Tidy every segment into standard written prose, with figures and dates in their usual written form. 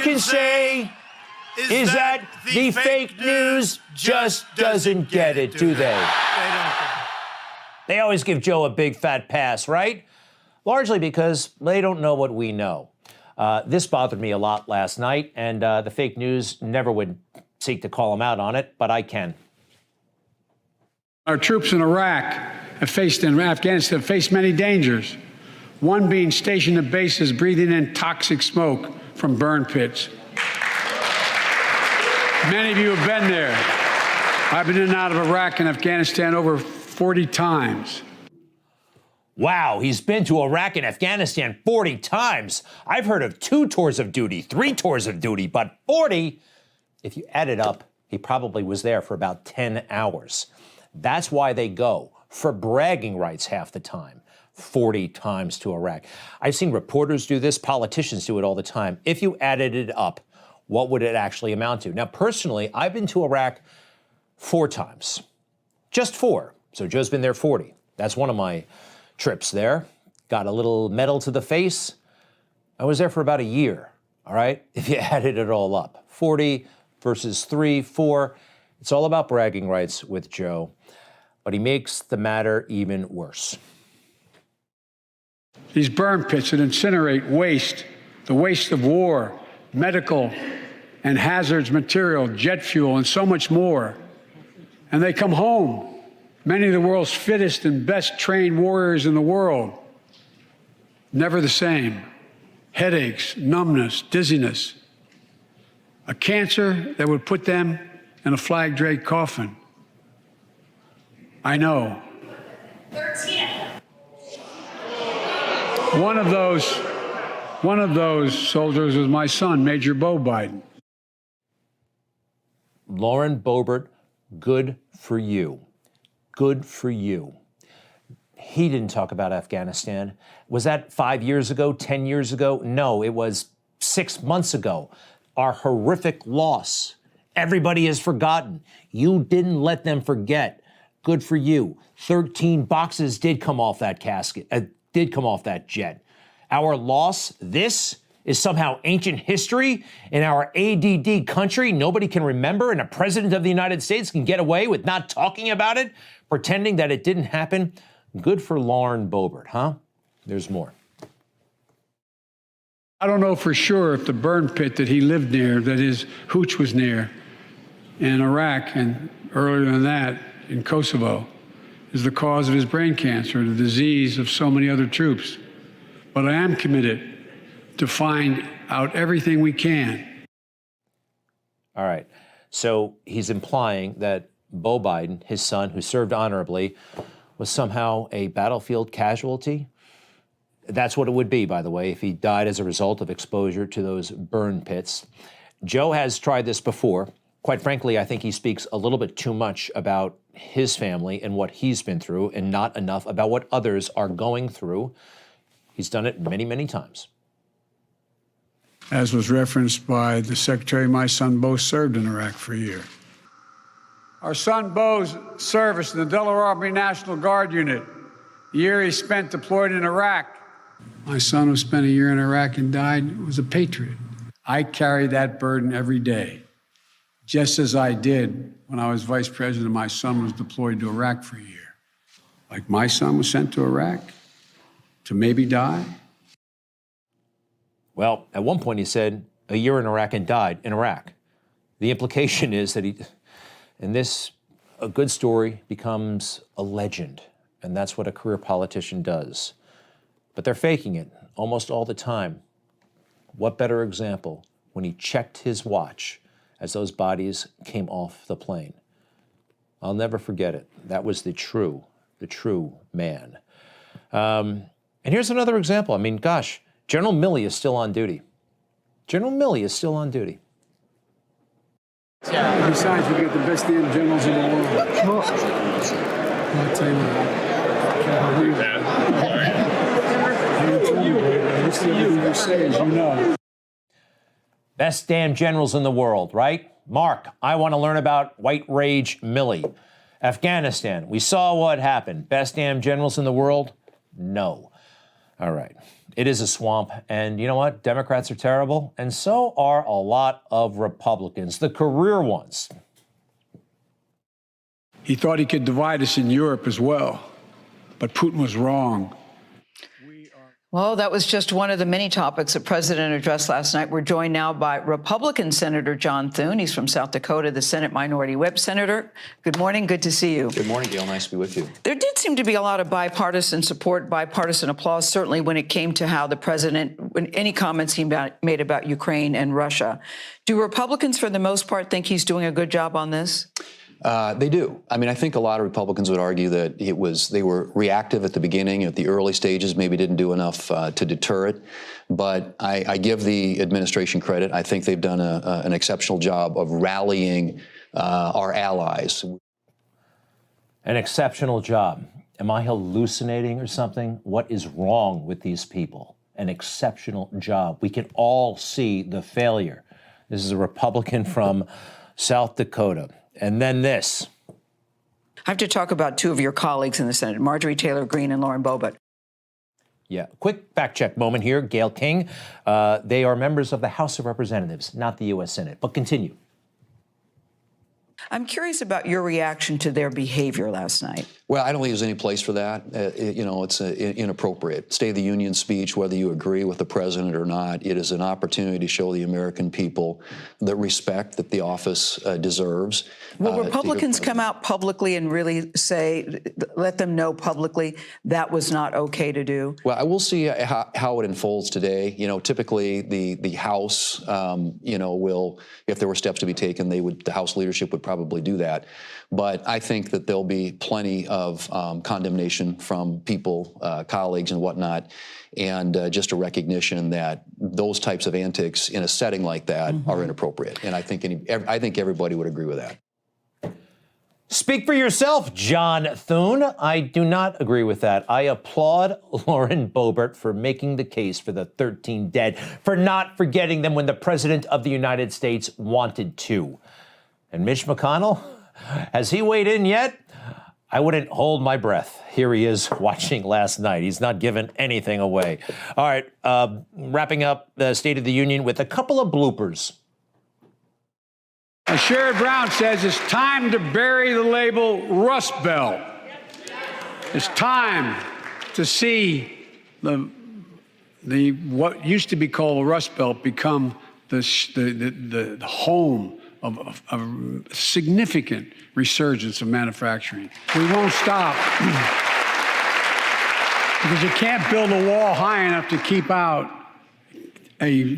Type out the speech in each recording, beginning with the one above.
can say is that the fake news just doesn't get it, do they? They always give Joe a big fat pass, right? Largely because they don't know what we know. This bothered me a lot last night, and the fake news never would seek to call him out on it, but I can. Our troops in Iraq and Afghanistan have faced many dangers. One being stationed at bases breathing in toxic smoke from burn pits. Many of you have been there. I've been in and out of Iraq and Afghanistan over 40 times. Wow, he's been to Iraq and Afghanistan 40 times. I've heard of 2 tours of duty, 3 tours of duty, but 40? If you add it up, he probably was there for about 10 hours. That's why they go, for bragging rights half the time. 40 times to Iraq. I've seen reporters do this, politicians do it all the time. If you added it up, what would it actually amount to? Now, personally, I've been to Iraq 4 times. Just 4. So Joe's been there 40. That's one of my trips there. Got a little medal to the face. I was there for about a year, all right? If you added it all up. 40 versus 3, 4. It's all about bragging rights with Joe. But he makes the matter even worse. These burn pits that incinerate waste, the waste of war, medical and hazardous material, jet fuel, and so much more. And they come home. Many of the world's fittest and best trained warriors in the world. Never the same. Headaches, numbness, dizziness. A cancer that would put them in a flag-draped coffin. I know. 13. One of those soldiers was my son, Major Bo Biden. Lauren Boebert, good for you. Good for you. He didn't talk about Afghanistan. Was that 5 years ago, 10 years ago? No, it was 6 months ago. Our horrific loss. Everybody has forgotten. You didn't let them forget. Good for you. 13 boxes did come off that did come off that jet. Our loss, this is somehow ancient history in our ADD country. Nobody can remember, and a president of the United States can get away with not talking about it, pretending that it didn't happen. Good for Lauren Boebert, huh? There's more. I don't know for sure if the burn pit that he lived near, that his hooch was near, in Iraq and earlier than that in Kosovo, is the cause of his brain cancer, the disease of so many other troops. But I am committed to find out everything we can. All right. So he's implying that Bo Biden, his son, who served honorably, was somehow a battlefield casualty. That's what it would be, by the way, if he died as a result of exposure to those burn pits. Joe has tried this before. Quite frankly, I think he speaks a little bit too much about his family and what he's been through and not enough about what others are going through. He's done it many, many times. As was referenced by the secretary, my son Bo served in Iraq for a year. Our son Bo's service in the Delaware Army National Guard unit, the year he spent deployed in Iraq. My son, who spent a year in Iraq and died, was a patriot. I carry that burden every day, just as I did when I was vice president. My son was deployed to Iraq for a year. Like my son was sent to Iraq to maybe die. Well, at one point he said a year in Iraq and died in Iraq. The implication is that a good story becomes a legend, and that's what a career politician does. But they're faking it almost all the time. What better example when he checked his watch as those bodies came off the plane? I'll never forget it. That was the true man. And here's another example. I mean, gosh, General Milley is still on duty. General Milley is still on duty. Yeah. Besides, we got the best damn generals in the world. Well, I'll tell you what. Best damn generals in the world, right? Mark, I want to learn about White Rage Milley. Afghanistan, we saw what happened. Best damn generals in the world? No. All right. It is a swamp. And you know what? Democrats are terrible. And so are a lot of Republicans, the career ones. He thought he could divide us in Europe as well, but Putin was wrong. Well, that was just one of the many topics the president addressed last night. We're joined now by Republican Senator John Thune. He's from South Dakota, the Senate Minority Whip. Senator, good morning. Good to see you. Good morning, Gail. Nice to be with you. There did seem to be a lot of bipartisan support, bipartisan applause, certainly when it came to how the president, any comments he made about Ukraine and Russia. Do Republicans, for the most part, think he's doing a good job on this? They do. I mean, I think a lot of Republicans would argue that they were reactive at the beginning, at the early stages, maybe didn't do enough to deter it. But I give the administration credit. I think they've done an exceptional job of rallying our allies. An exceptional job. Am I hallucinating or something? What is wrong with these people? An exceptional job. We can all see the failure. This is a Republican from South Dakota. And then this. I have to talk about two of your colleagues in the Senate, Marjorie Taylor Greene and Lauren Boebert. Yeah, quick fact check moment here. Gail King, they are members of the House of Representatives, not the U.S. Senate. But continue. I'm curious about your reaction to their behavior last night. Well, I don't think there's any place for that. It's inappropriate. State of the Union speech, whether you agree with the president or not, it is an opportunity to show the American people the respect that the office deserves. Will Republicans come out publicly and really say, let them know publicly that was not okay to do? Well, I will see how it unfolds today. Typically the House, will, if there were steps to be taken, the House leadership would probably do that. But I think that there'll be plenty of condemnation from people, colleagues and whatnot, and just a recognition that those types of antics in a setting like that are inappropriate. And I think everybody would agree with that. Speak for yourself, John Thune. I do not agree with that. I applaud Lauren Boebert for making the case for the 13 dead, for not forgetting them when the President of the United States wanted to. And Mitch McConnell, has he weighed in yet? I wouldn't hold my breath. Here he is watching last night. He's not giving anything away. All right, wrapping up the State of the Union with a couple of bloopers. Sherrod Brown says it's time to bury the label Rust Belt. It's time to see what used to be called the Rust Belt become the home of a significant resurgence of manufacturing. We won't stop because you can't build a wall high enough to keep out a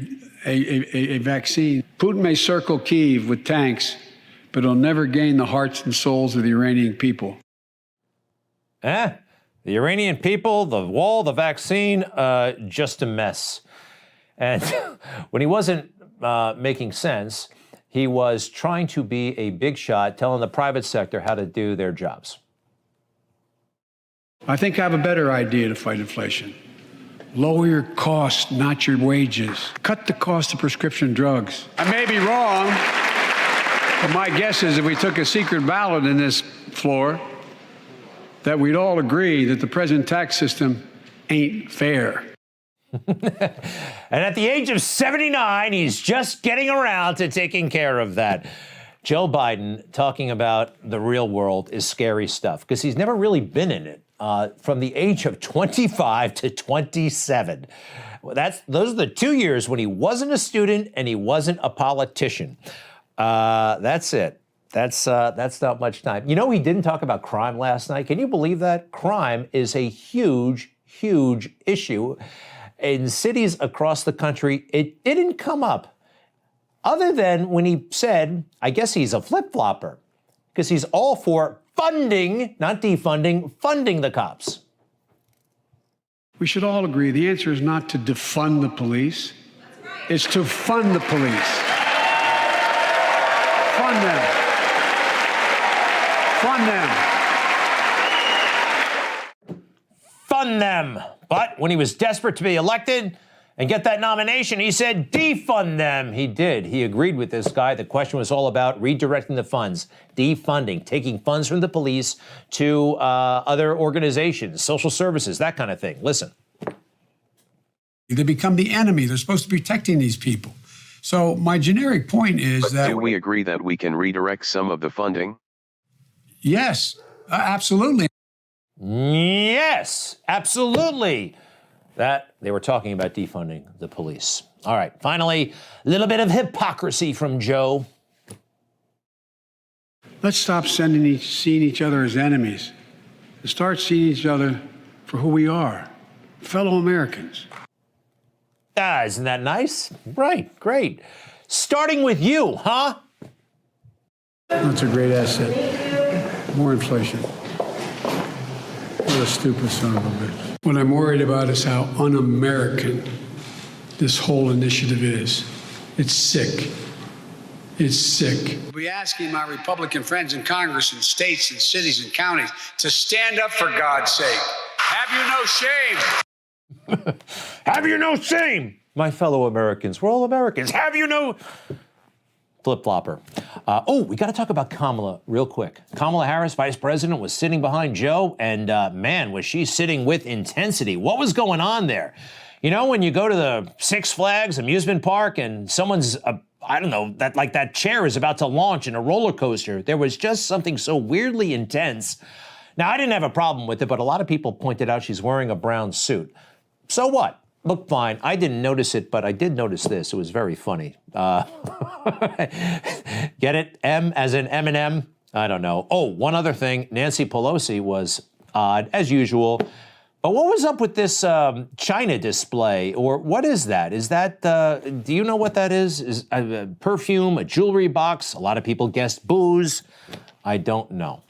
vaccine. Putin may circle Kyiv with tanks, but he'll never gain the hearts and souls of the Iranian people. The Iranian people, the wall, the vaccine, just a mess. And when he wasn't making sense, he was trying to be a big shot, telling the private sector how to do their jobs. I think I have a better idea to fight inflation. Lower your costs, not your wages. Cut the cost of prescription drugs. I may be wrong, but my guess is if we took a secret ballot in this floor, that we'd all agree that the present tax system ain't fair. And at the age of 79, he's just getting around to taking care of that. Joe Biden talking about the real world is scary stuff because he's never really been in it. From the age of 25 to 27. Those are the 2 years when he wasn't a student and he wasn't a politician. That's it. That's not much time. You know, he didn't talk about crime last night. Can you believe that? Crime is a huge, huge issue. In cities across the country, it didn't come up. Other than when he said, I guess he's a flip-flopper, because he's all for funding, not defunding, funding the cops. We should all agree the answer is not to defund the police. It's to fund the police. Fund them. Fund them. Fund them. But when he was desperate to be elected and get that nomination, he said defund them. He did. He agreed with this guy. The question was all about redirecting the funds, defunding, taking funds from the police to other organizations, social services, that kind of thing. Listen. They become the enemy. They're supposed to be protecting these people. So my generic point is that... Do we agree that we can redirect some of the funding? Yes, absolutely. Yes, absolutely. That they were talking about defunding the police. All right, finally, a little bit of hypocrisy from Joe. Let's stop seeing each other as enemies and start seeing each other for who we are, fellow Americans. Ah, isn't that nice? Right, great. Starting with you, huh? That's a great asset. More inflation. What a stupid son of a bitch. What I'm worried about is how un-American this whole initiative is. It's sick. It's sick. We're asking my Republican friends in Congress and states and cities and counties to stand up for God's sake. Have you no shame? Have you no shame? My fellow Americans, we're all Americans. Have you no... Flip-flopper. We got to talk about Kamala real quick. Kamala Harris, vice president, was sitting behind Joe, and man, was she sitting with intensity. What was going on there? You know, when you go to the Six Flags amusement park and someone's, I don't know, that chair is about to launch in a roller coaster, there was just something so weirdly intense. Now, I didn't have a problem with it, but a lot of people pointed out she's wearing a brown suit. So what? Looked fine. I didn't notice it, but I did notice this. It was very funny. Get it? M as in M&M? I don't know. Oh, one other thing. Nancy Pelosi was odd, as usual. But what was up with this China display? Or what is that? Is that, do you know what that is? Is a perfume, a jewelry box? A lot of people guessed booze. I don't know.